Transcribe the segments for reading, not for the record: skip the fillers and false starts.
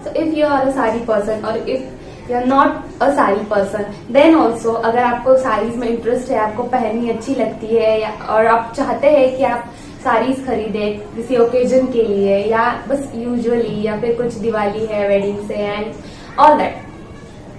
So if you are a sari person or if you are not a sari person, then also अगर आपको साड़ीज में interest है, आपको पहननी अच्छी लगती है और आप चाहते हैं कि आप साड़ीज खरीदे किसी ओकेजन के लिए या बस यूजुअली या फिर कुछ दिवाली है, वेडिंग्स है एंड ऑल दैट,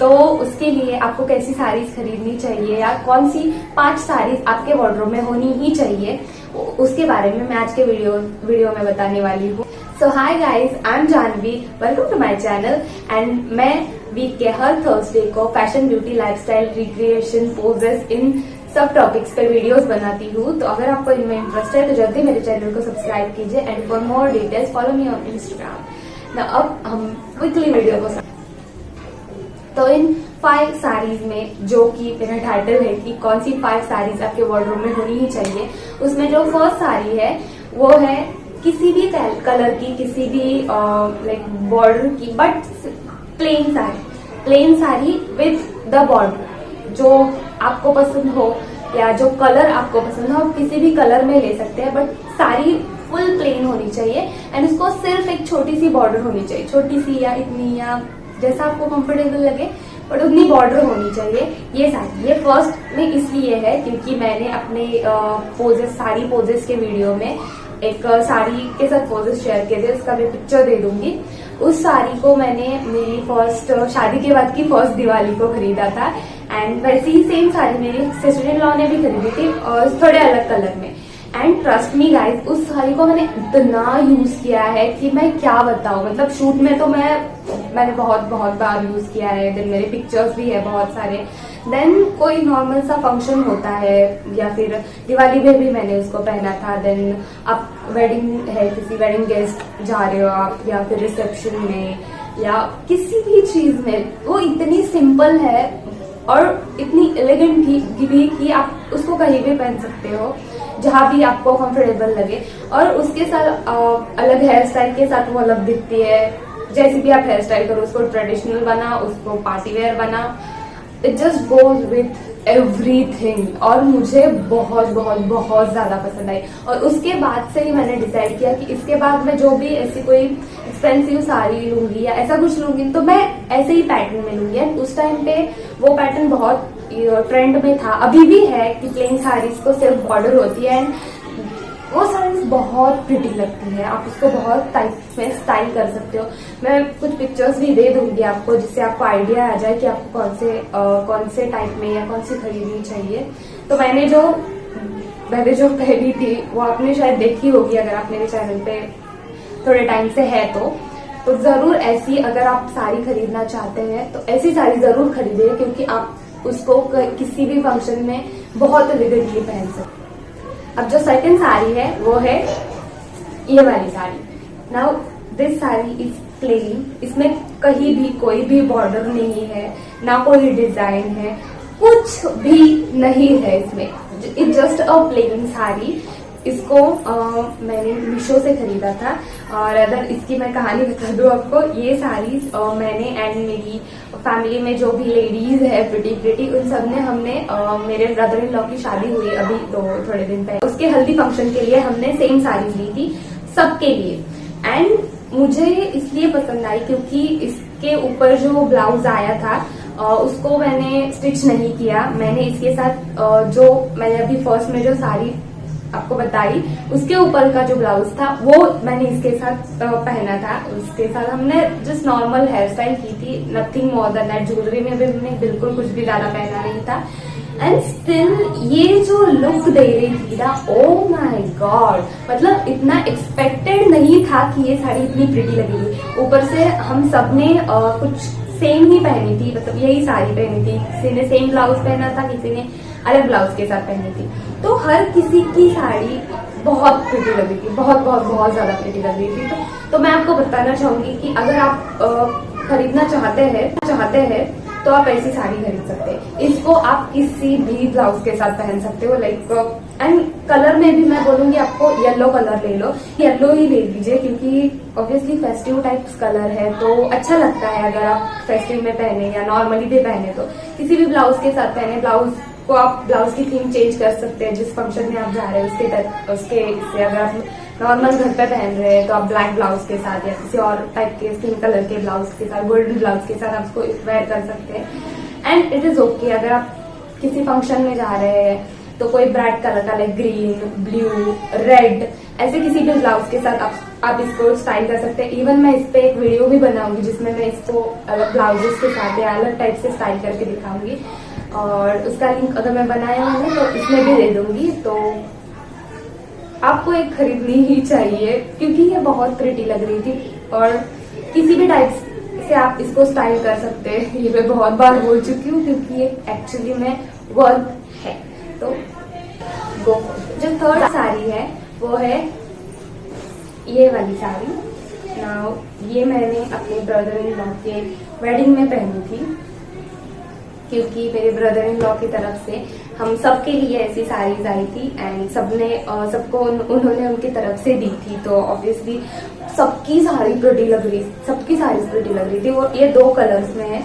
तो उसके लिए आपको कैसी साड़ीज खरीदनी चाहिए या कौन सी 5 साड़ीज आपके वार्डरोब में होनी ही चाहिए, उसके बारे में मैं आज के वीडियो में बताने वाली हूँ। So hi guys, I am Janvi, welcome to my channel and मैं वीक के हर थर्सडे को fashion, beauty, lifestyle, recreation, poses इन सब टॉपिक्स पे वीडियोस बनाती हूँ। तो अगर आपको इनमें इंटरेस्ट है तो जल्दी मेरे चैनल को सब्सक्राइब कीजिए and for more details follow me on Instagram. अब हम क्विकली वीडियो को तो इन 5 साड़ीज में, जो कि मेरा टाइटल है कि कौन सी 5 साड़ीज आपके वार्डरोब में होनी ही चाहिए, उसमें जो फर्स्ट साड़ी है वो है किसी भी कलर की, किसी भी लाइक बॉर्डर की, but plain sari with the border, जो आपको पसंद हो या जो कलर आपको पसंद हो, आप किसी भी कलर में ले सकते हैं, बट साड़ी फुल प्लेन होनी चाहिए एंड उसको सिर्फ एक छोटी सी बॉर्डर होनी चाहिए, छोटी सी या इतनी या जैसा आपको कंफर्टेबल लगे, बट उतनी बॉर्डर होनी चाहिए। ये साड़ी, ये फर्स्ट में इसलिए है क्योंकि मैंने अपने साड़ी पोजेस के वीडियो में एक साड़ी के साथ पोजेस शेयर किए थे, उसका मैं पिक्चर दे दूंगी। उस साड़ी को मैंने मेरी फर्स्ट शादी के बाद की फर्स्ट दिवाली को खरीदा था एंड वैसी ही सेम साड़ी मेरी सिस्टर इन लॉ ने भी खरीदी थी और थोड़े अलग कलर में। एंड ट्रस्ट मी गाइज, उस साड़ी को मैंने इतना यूज किया है कि मैं क्या बताऊं। मतलब शूट में तो मैंने बहुत बार यूज किया है, देन मेरे पिक्चर्स भी है बहुत सारे, देन कोई नॉर्मल सा फंक्शन होता है या फिर दिवाली में भी मैंने उसको पहना था, देन आप वेडिंग है, किसी वेडिंग गेस्ट जा रहे हो आप या फिर रिसेप्शन में या किसी भी चीज में, वो इतनी सिंपल है और इतनी एलिगेंट भी कि आप उसको कहीं भी पहन सकते हो, जहां भी आपको कंफर्टेबल लगे। और उसके साथ अलग हेयर स्टाइल के साथ वो अलग दिखती है। जैसे भी आप हेयर स्टाइल करो, उसको ट्रेडिशनल बना, उसको पार्टी वेयर बना, it just goes with everything. और मुझे बहुत ज्यादा पसंद आई और उसके बाद से ही मैंने डिसाइड किया कि इसके बाद मैं जो भी ऐसी कोई एक्सपेंसिव साड़ी लूंगी या ऐसा कुछ लूंगी तो मैं ऐसे ही पैटर्न में लूंगी। एंड उस टाइम पे वो पैटर्न बहुत ट्रेंड में था, अभी भी है कि प्लेन साड़ीज को सिर्फ बॉर्डर होती है एंड वो साड़ीज बहुत प्रिटी लगती है, आप उसको बहुत टाइप में स्टाइल कर सकते हो। मैं कुछ पिक्चर्स भी दे दूंगी आपको, जिससे आपको आइडिया आ जाए कि आपको कौन से टाइप में या कौन सी खरीदनी चाहिए। तो मैंने जो खरीदी थी वो आपने शायद देखी होगी, अगर आप मेरे चैनल पे थोड़े टाइम से है तो जरूर ऐसी, अगर आप साड़ी खरीदना चाहते हैं तो ऐसी साड़ी जरूर खरीदिए, क्योंकि आप उसको किसी भी फंक्शन में बहुत एलिगेंटली पहन सकते। अब जो सेकंड साड़ी है वो है ये वाली sari. Now this sari is plain, इसमें कहीं भी कोई भी बॉर्डर नहीं है, ना कोई डिजाइन है, कुछ भी नहीं है इसमें, it's just a plain sari. इसको मैंने मीशो से खरीदा था। और अगर इसकी मैं कहानी बता दूं आपको, ये साड़ी मैंने एंड मेरी फैमिली में जो भी लेडीज है प्रिटी उन सब ने, हमने मेरे ब्रदर इन लॉ की शादी हुई अभी थोड़े दिन पहले, उसके हल्दी फंक्शन के लिए हमने सेम साड़ी ली थी सबके लिए। एंड मुझे इसलिए पसंद आई क्योंकि इसके ऊपर जो ब्लाउज आया था उसको मैंने स्टिच नहीं किया। मैंने इसके साथ जो मैंने अभी फर्स्ट में जो साड़ी आपको बताई, उसके ऊपर का जो ब्लाउज था वो मैंने इसके साथ पहना था। उसके साथ हमने जस्ट नॉर्मल हेयर स्टाइल की थी, nothing more than that. Jewellery में भी हमने बिल्कुल कुछ भी ज्यादा पहना नहीं था। एंड स्टिल ये जो लुक दे रही थी ना, ओ माय गॉड, मतलब इतना एक्सपेक्टेड नहीं था कि ये साड़ी इतनी प्रिटी लगेगी। ऊपर से हम सबने कुछ सेम ही पहनी थी, मतलब यही साड़ी पहनी थी, किसी ने सेम ब्लाउज पहना था, किसी ने अलग ब्लाउज के साथ पहनी थी। तो हर किसी की साड़ी बहुत प्रिटी लग रही थी, बहुत ज्यादा प्रिटी लग रही थी। तो मैं आपको बताना चाहूंगी कि अगर आप खरीदना चाहते हैं तो आप ऐसी साड़ी खरीद सकते हैं। इसको आप किसी भी ब्लाउज के साथ पहन सकते हो, लाइक एंड कलर में भी मैं बोलूंगी आपको येलो कलर ले लो, येलो ही ले लीजिए, क्योंकि ऑब्वियसली फेस्टिव टाइप्स कलर है तो अच्छा लगता है अगर आप फेस्टिव में पहने या नॉर्मली भी पहने। तो किसी भी ब्लाउज के साथ पहने, ब्लाउज को आप ब्लाउज की थीम चेंज कर सकते हैं, जिस फंक्शन में आप जा रहे हैं उसके इससे अगर आप नॉर्मल घर पे पहन रहे हैं तो आप ब्लैक ब्लाउज के साथ या किसी और टाइप के स्किन कलर के ब्लाउज के साथ, गोल्डन ब्लाउज के साथ आप उसको वेयर कर सकते हैं। एंड इट इज ओके अगर आप किसी फंक्शन में जा रहे हैं तो कोई ब्राइट कलर का लाइक ग्रीन, ब्लू, रेड ऐसे किसी भी ब्लाउज के साथ आप इसको स्टाइल कर सकते हैं। इवन मैं इस पे एक वीडियो भी बनाऊंगी जिसमें मैं इसको अलग ब्लाउजेस के साथ या अलग टाइप से स्टाइल करके दिखाऊंगी, और उसका लिंक अगर मैं बनाया हूँ तो इसमें भी दे दूंगी। तो आपको एक खरीदनी ही चाहिए क्योंकि ये बहुत प्रिटी लग रही थी और किसी भी टाइप से आप इसको स्टाइल कर सकते हैं। ये मैं बहुत बार बोल चुकी हूँ क्योंकि ये एक्चुअली में वर्क है। तो गो। जो थर्ड साड़ी है वो है ये वाली साड़ी। नाउ ये मैंने अपने ब्रदर इन लॉ के वेडिंग में पहनी थी क्योंकि मेरे ब्रदर इन लॉ की तरफ से हम सबके लिए ऐसी साड़ीज आई थी एंड सबको उन्होंने उनकी तरफ से दी थी। तो ऑब्वियसली सबकी साड़ी प्रिटी लग रही, सबकी साड़ी प्रिटी लग रही थी। और ये 2 कलर्स में है,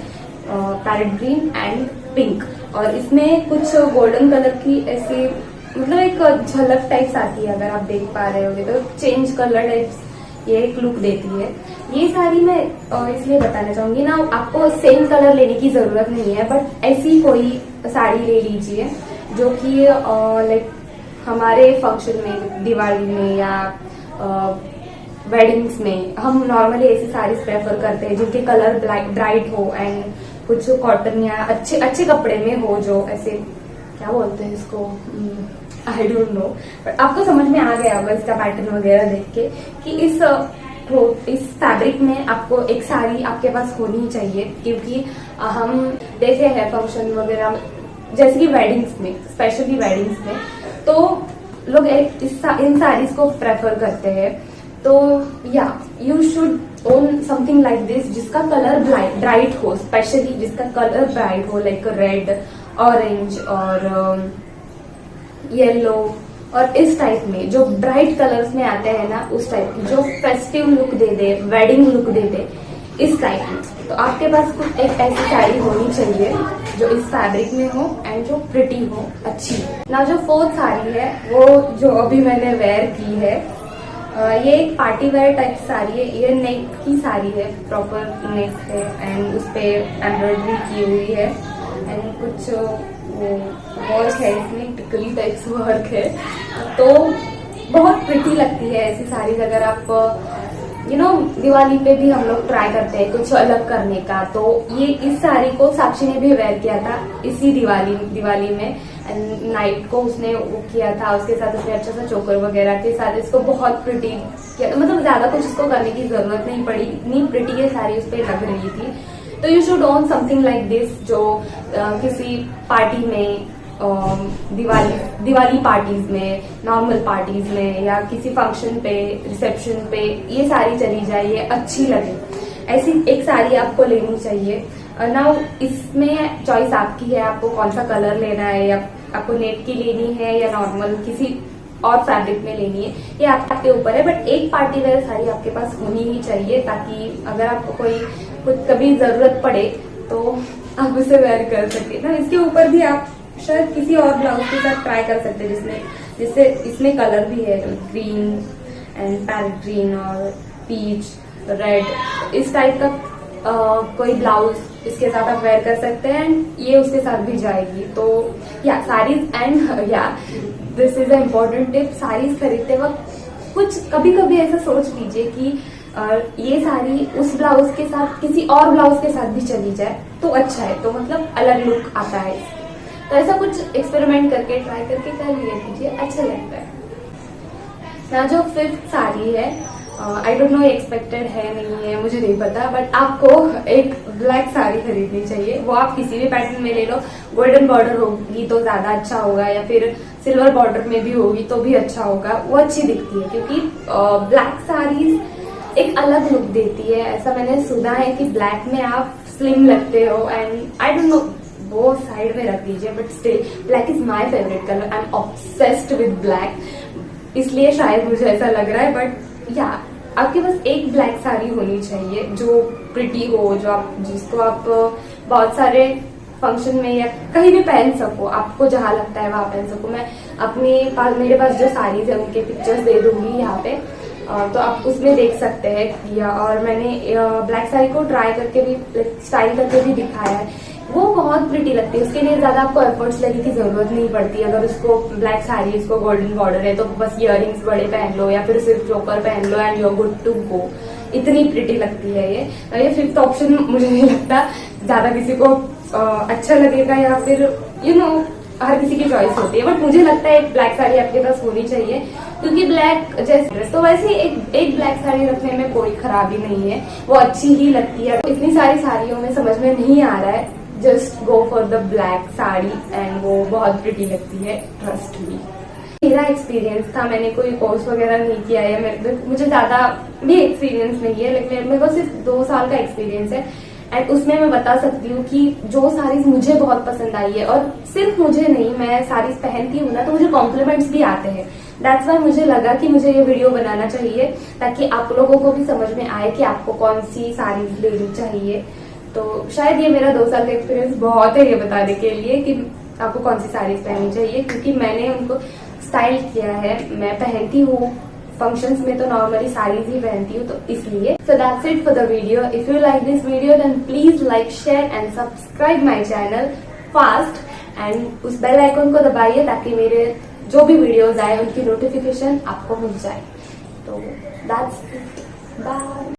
पैरेट ग्रीन एंड पिंक, और इसमें कुछ गोल्डन कलर की ऐसी मतलब एक झलक टाइप्स आती है। अगर आप देख पा रहे होगे तो चेंज कलर टाइप्स ये एक लुक देती है। ये साड़ी मैं इसलिए बताना चाहूंगी ना, आपको सेम कलर लेने की जरूरत नहीं है, बट ऐसी कोई साड़ी ले लीजिए जो कि लाइक हमारे फंक्शन में, दिवाली में या वेडिंग्स में हम नॉर्मली ऐसी साड़ीज प्रेफर करते हैं जिनके कलर ब्राइट हो एंड कुछ कॉटन या अच्छे कपड़े में हो, जो ऐसे क्या बोलते हैं इसको, आई डोंट नो, बट आपको समझ में आ गया होगा इसका पैटर्न वगैरह देख के कि इस फैब्रिक में आपको एक साड़ी आपके पास होनी चाहिए। क्योंकि हम देखे हैं फंक्शन वगैरह जैसे कि वेडिंग्स में, स्पेशली वेडिंग्स में, तो लोग इन साड़ीज को प्रेफर करते हैं। तो या you should own something like this जिसका कलर ब्राइट हो, स्पेशली जिसका कलर ब्राइट हो, लाइक रेड, ऑरेंज और येलो, और इस टाइप में जो ब्राइट कलर्स में आते हैं ना, उस टाइप की जो फेस्टिव लुक दे दे, वेडिंग लुक दे दे, इस टाइप में। तो आपके पास कुछ एक ऐसी साड़ी होनी चाहिए जो इस फैब्रिक में हो एंड जो प्रिटी हो, अच्छी। ना जो 4th साड़ी है वो जो अभी मैंने वेयर की है, ये एक पार्टी वेयर टाइप साड़ी है। ये नेक की साड़ी है, प्रॉपर नेक है एंड उस पे एम्ब्रॉयडरी की हुई है एंड कुछ वर्क है, इसमें टिकली टाइप्स वर्क है। तो बहुत प्रिटी लगती है ऐसी साड़ीज। अगर आप दिवाली पे भी हम लोग ट्राई करते हैं कुछ अलग करने का, तो ये इस साड़ी को साक्षी ने भी वेयर किया था इसी दिवाली में एंड नाइट को उसने वो किया था, उसके साथ उसने अच्छा सा चोकर वगैरह के साथ इसको बहुत प्रिटी किया। मतलब ज्यादा कुछ इसको करने की जरूरत नहीं पड़ी, इतनी प्रिटी ये साड़ी उस पर लग रही थी। तो you should own something like this जो किसी पार्टी में, दिवाली पार्टीज में, नॉर्मल पार्टीज में या किसी फंक्शन पे, रिसेप्शन पे ये साड़ी चली जाए, ये अच्छी लगे, ऐसी एक साड़ी आपको लेनी चाहिए। नाउ इसमें चॉइस आपकी है, आपको कौन सा कलर लेना है, या आपको नेट की लेनी है या नॉर्मल किसी और फैब्रिक में लेनी है, ये आपके ऊपर है। बट एक पार्टी वेयर साड़ी आपके पास होनी ही चाहिए ताकि अगर आपको कुछ कभी जरूरत पड़े तो आप उसे वेयर कर सके ना। इसके ऊपर भी आप शायद किसी और ब्लाउज के साथ ट्राई कर सकते हैं जिससे इसमें कलर भी है, ग्रीन एंड पैरेट ग्रीन और पीच, रेड, इस टाइप का कोई ब्लाउज इसके साथ आप वेयर कर सकते हैं एंड ये उसके साथ भी जाएगी। तो या साड़ीज एंड या this is a important tip, saris खरीदते वक्त कुछ कभी ऐसा सोच लीजिए कि ये साड़ी उस ब्लाउज के साथ किसी और ब्लाउज के साथ भी चली जाए तो अच्छा है, तो मतलब अलग लुक आता है। तो ऐसा कुछ एक्सपेरिमेंट करके ट्राई करके कर लिया कीजिए, अच्छा लगता है ना। जो 5th साड़ी है, आई डोंट नो एक्सपेक्टेड है नहीं है मुझे नहीं पता, बट आपको एक ब्लैक साड़ी खरीदनी चाहिए। वो आप किसी भी पैटर्न में ले लो, गोल्डन बॉर्डर होगी तो ज्यादा अच्छा होगा या फिर सिल्वर बॉर्डर में भी होगी तो भी अच्छा होगा, वो अच्छी दिखती है। क्योंकि ब्लैक साड़ीज एक अलग लुक देती है। ऐसा मैंने सुना है कि ब्लैक में आप स्लिम लगते हो एंड आई डोंट नो, वो साइड में रख दीजिए, but still black is my favourite colour, I am obsessed with black, इसलिए शायद मुझे ऐसा लग रहा है। बट या आपके पास एक ब्लैक साड़ी होनी चाहिए जो प्रिटी हो, जिसको आप बहुत सारे फंक्शन में या कहीं भी पहन सको, आपको जहाँ लगता है वहां पहन सको। मैं मेरे पास जो साड़ीज है उनके पिक्चर्स दे दूंगी यहाँ पे, तो आप उसमें देख सकते हैं। या और मैंने ब्लैक साड़ी को ट्राई करके भी स्टाइल करके भी दिखाया है, वो बहुत प्रिटी लगती है। उसके लिए ज्यादा आपको एफर्ट्स लगने की जरूरत नहीं पड़ती। अगर उसको ब्लैक साड़ी, उसको गोल्डन बॉर्डर है तो बस इयररिंग्स बड़े पहन लो या फिर सिर्फ चोकर पहन लो and you are good to go. इतनी प्रिटी लगती है ये फिफ्थ ऑप्शन मुझे नहीं लगता ज्यादा किसी को अच्छा लगेगा, या फिर हर किसी की चॉइस होती है। बट मुझे लगता है एक ब्लैक साड़ी आपके पास होनी चाहिए, क्योंकि ब्लैक जैसे ड्रेस तो वैसे एक ब्लैक साड़ी रखने में कोई खराबी नहीं है, वो अच्छी ही लगती है। इतनी सारी साड़ियों में समझ में नहीं आ रहा है, just go for the black sari and वो बहुत प्रिटी लगती है, ट्रस्ट मी। मेरा एक्सपीरियंस था, मैंने कोई कोर्स वगैरह नहीं किया है, मुझे ज्यादा भी एक्सपीरियंस नहीं है, लेकिन मेरे को सिर्फ 2 साल का एक्सपीरियंस है एंड उसमें मैं बता सकती हूँ कि जो साड़ीज मुझे बहुत पसंद आई है, और सिर्फ मुझे नहीं, मैं साड़ीज पहनती हूँ ना तो मुझे कॉम्प्लीमेंट्स भी आते हैं। दैट्स वाई मुझे लगा कि मुझे ये वीडियो बनाना चाहिए, ताकि आप लोगों को भी समझ में आए कि आपको कौन सी साड़ीज लेनी चाहिए। तो शायद ये मेरा 2 साल का एक्सपीरियंस बहुत है ये बताने के लिए कि आपको कौन सी साड़ीज पहननी चाहिए, क्योंकि मैंने उनको स्टाइल किया है। मैं पहनती हूँ फंक्शंस में तो नॉर्मली साड़ीज ही पहनती हूँ, तो इसलिए। So that's it for the video. If you like this video then please like, share and subscribe my channel fast, and उस बेल आइकन को दबाइए ताकि मेरे जो भी वीडियोज आए उनकी नोटिफिकेशन आपको मिल जाए। तो दैट्स इट, बाय।